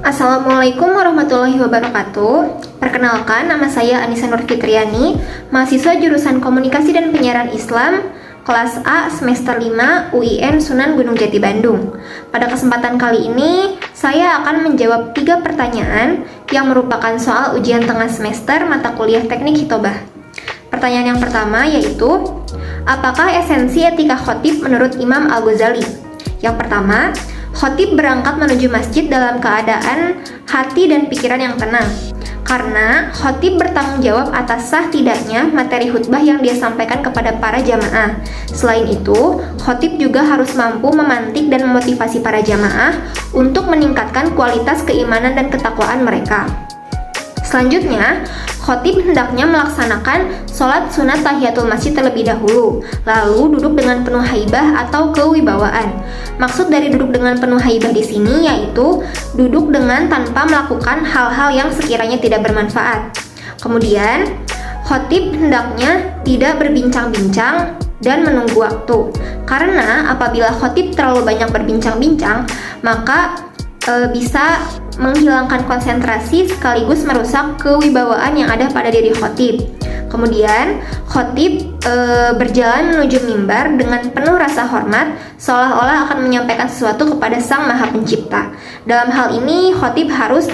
Assalamualaikum warahmatullahi wabarakatuh. Perkenalkan, nama saya Anissa Nur Fitriani, mahasiswa jurusan Komunikasi dan Penyiaran Islam, kelas A semester 5 UIN Sunan Gunung Jati Bandung. Pada kesempatan kali ini, saya akan menjawab 3 pertanyaan yang merupakan soal ujian tengah semester mata kuliah Teknik Hitobah. Pertanyaan yang pertama yaitu, apakah esensi etika khotib menurut Imam Al-Ghazali? Yang pertama, khotib berangkat menuju masjid dalam keadaan hati dan pikiran yang tenang, karena khotib bertanggung jawab atas sah tidaknya materi khutbah yang dia sampaikan kepada para jamaah. Selain itu, khotib juga harus mampu memantik dan memotivasi para jamaah untuk meningkatkan kualitas keimanan dan ketakwaan mereka. Selanjutnya, khotib hendaknya melaksanakan sholat sunat tahiyatul masjid terlebih dahulu, lalu duduk dengan penuh haibah atau kewibawaan. Maksud dari duduk dengan penuh haibah di sini yaitu duduk dengan tanpa melakukan hal-hal yang sekiranya tidak bermanfaat. Kemudian, khotib hendaknya tidak berbincang-bincang dan menunggu waktu, karena apabila khotib terlalu banyak berbincang-bincang, maka bisa menghilangkan konsentrasi sekaligus merusak kewibawaan yang ada pada diri khotib. Kemudian, khotib berjalan menuju mimbar dengan penuh rasa hormat, seolah-olah akan menyampaikan sesuatu kepada Sang Maha Pencipta. Dalam hal ini, khotib harus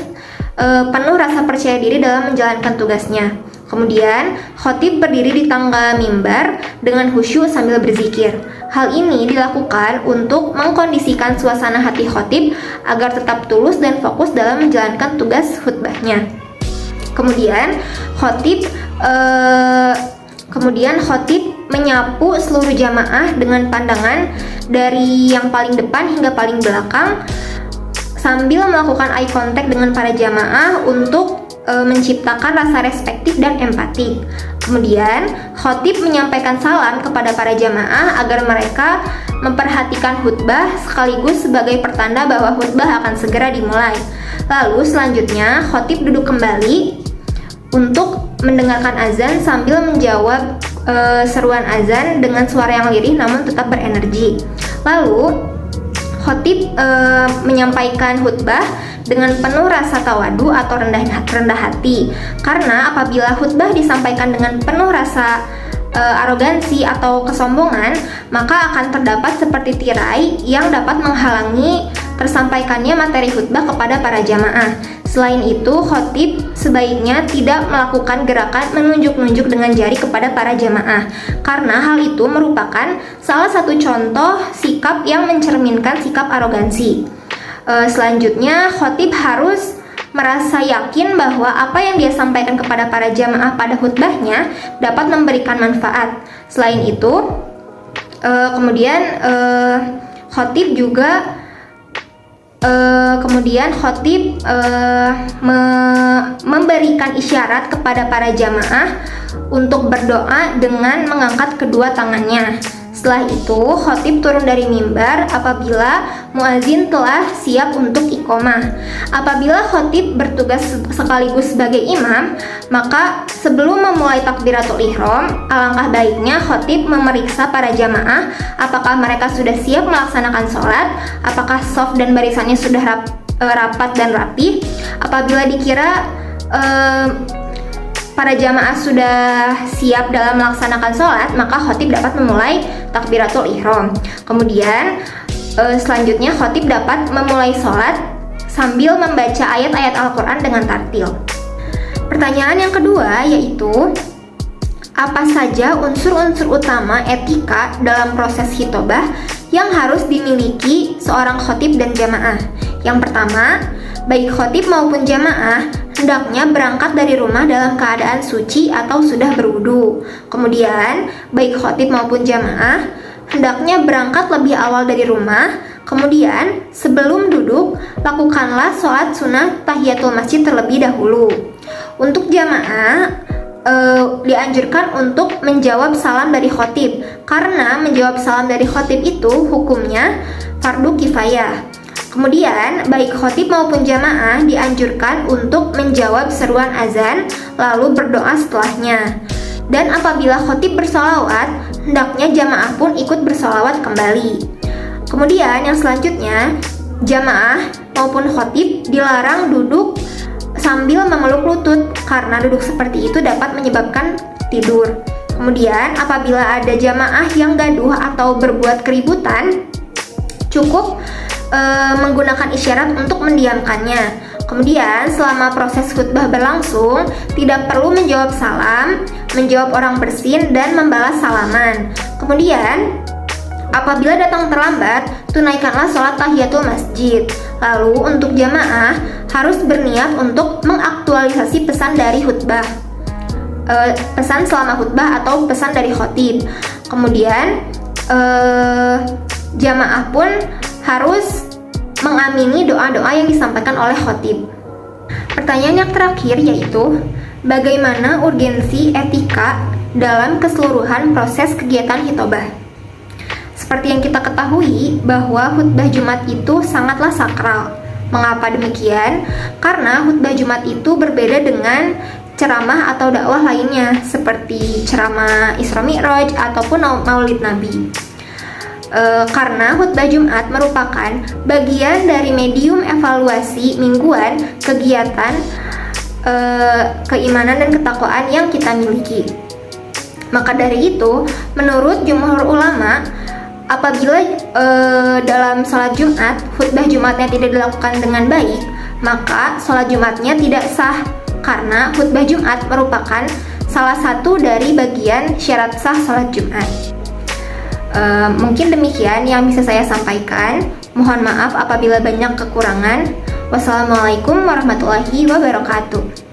penuh rasa percaya diri dalam menjalankan tugasnya. Kemudian, khotib berdiri di tangga mimbar dengan khusyuk sambil berzikir. Hal ini dilakukan untuk mengkondisikan suasana hati khotib agar tetap tulus dan fokus dalam menjalankan tugas khutbahnya. Kemudian, khotib menyapu seluruh jamaah dengan pandangan dari yang paling depan hingga paling belakang, sambil melakukan eye contact dengan para jamaah untuk menciptakan rasa respektif dan empati. Kemudian, khotib menyampaikan salam kepada para jamaah agar mereka memperhatikan khutbah sekaligus sebagai pertanda bahwa khutbah akan segera dimulai. Lalu selanjutnya, khotib duduk kembali untuk mendengarkan azan sambil menjawab seruan azan dengan suara yang lirih namun tetap berenergi. Lalu, khotib menyampaikan khutbah dengan penuh rasa tawadu atau rendah hati, karena apabila khutbah disampaikan dengan penuh rasa arogansi atau kesombongan, maka akan terdapat seperti tirai yang dapat menghalangi tersampaikannya materi khutbah kepada para jamaah. Selain itu, khotib sebaiknya tidak melakukan gerakan menunjuk-nunjuk dengan jari kepada para jamaah, karena hal itu merupakan salah satu contoh sikap yang mencerminkan sikap arogansi. Selanjutnya, khotib harus merasa yakin bahwa apa yang dia sampaikan kepada para jamaah pada khutbahnya dapat memberikan manfaat. Selain itu, khotib juga memberikan isyarat kepada para jamaah untuk berdoa dengan mengangkat kedua tangannya. Setelah itu, khotib turun dari mimbar apabila muazin telah siap untuk iqomah. Apabila khotib bertugas sekaligus sebagai imam, maka sebelum memulai takbiratul ihram, alangkah baiknya khotib memeriksa para jamaah apakah mereka sudah siap melaksanakan sholat, apakah shaf dan barisannya sudah rapat dan rapi. Apabila dikira para jamaah sudah siap dalam melaksanakan sholat, maka khotib dapat memulai takbiratul ihram. Kemudian selanjutnya khotib dapat memulai sholat sambil membaca ayat-ayat Al-Quran dengan tartil. Pertanyaan yang kedua yaitu, apa saja unsur-unsur utama etika dalam proses hitobah yang harus dimiliki seorang khotib dan jamaah? Yang pertama, baik khotib maupun jamaah hendaknya berangkat dari rumah dalam keadaan suci atau sudah berwudu. Kemudian, baik khotib maupun jamaah hendaknya berangkat lebih awal dari rumah. Kemudian, sebelum duduk, lakukanlah sholat sunat tahiyatul masjid terlebih dahulu. Untuk jamaah, dianjurkan untuk menjawab salam dari khotib, karena menjawab salam dari khotib itu hukumnya fardu kifayah. Kemudian, baik khotib maupun jamaah dianjurkan untuk menjawab seruan azan, lalu berdoa setelahnya. Dan apabila khotib bersolawat, hendaknya jamaah pun ikut bersolawat kembali. Kemudian yang selanjutnya, jamaah maupun khotib dilarang duduk sambil memeluk lutut karena duduk seperti itu dapat menyebabkan tidur. Kemudian apabila ada jamaah yang gaduh atau berbuat keributan, cukup menggunakan isyarat untuk mendiamkannya. Kemudian selama proses khutbah berlangsung, tidak perlu menjawab salam, menjawab orang bersin, dan membalas salaman. Kemudian apabila datang terlambat, tunaikanlah sholat tahiyatul masjid. Lalu untuk jamaah harus berniat untuk mengaktualisasi pesan dari khutbah, pesan selama khutbah atau pesan dari khotib. Kemudian jamaah pun harus mengamini doa-doa yang disampaikan oleh khotib. Pertanyaan yang terakhir yaitu, bagaimana urgensi etika dalam keseluruhan proses kegiatan khitobah? Seperti yang kita ketahui bahwa khutbah Jumat itu sangatlah sakral. Mengapa demikian? Karena khutbah Jumat itu berbeda dengan ceramah atau dakwah lainnya seperti ceramah Isra Mi'raj ataupun Maulid Nabi. Karena khutbah Jumat merupakan bagian dari medium evaluasi mingguan kegiatan keimanan dan ketakwaan yang kita miliki. Maka dari itu, menurut jumhur ulama, apabila dalam sholat Jumat, khutbah Jumatnya tidak dilakukan dengan baik, maka sholat Jumatnya tidak sah karena khutbah Jumat merupakan salah satu dari bagian syarat sah sholat Jumat. Mungkin demikian yang bisa saya sampaikan. Mohon maaf apabila banyak kekurangan. Wassalamualaikum warahmatullahi wabarakatuh.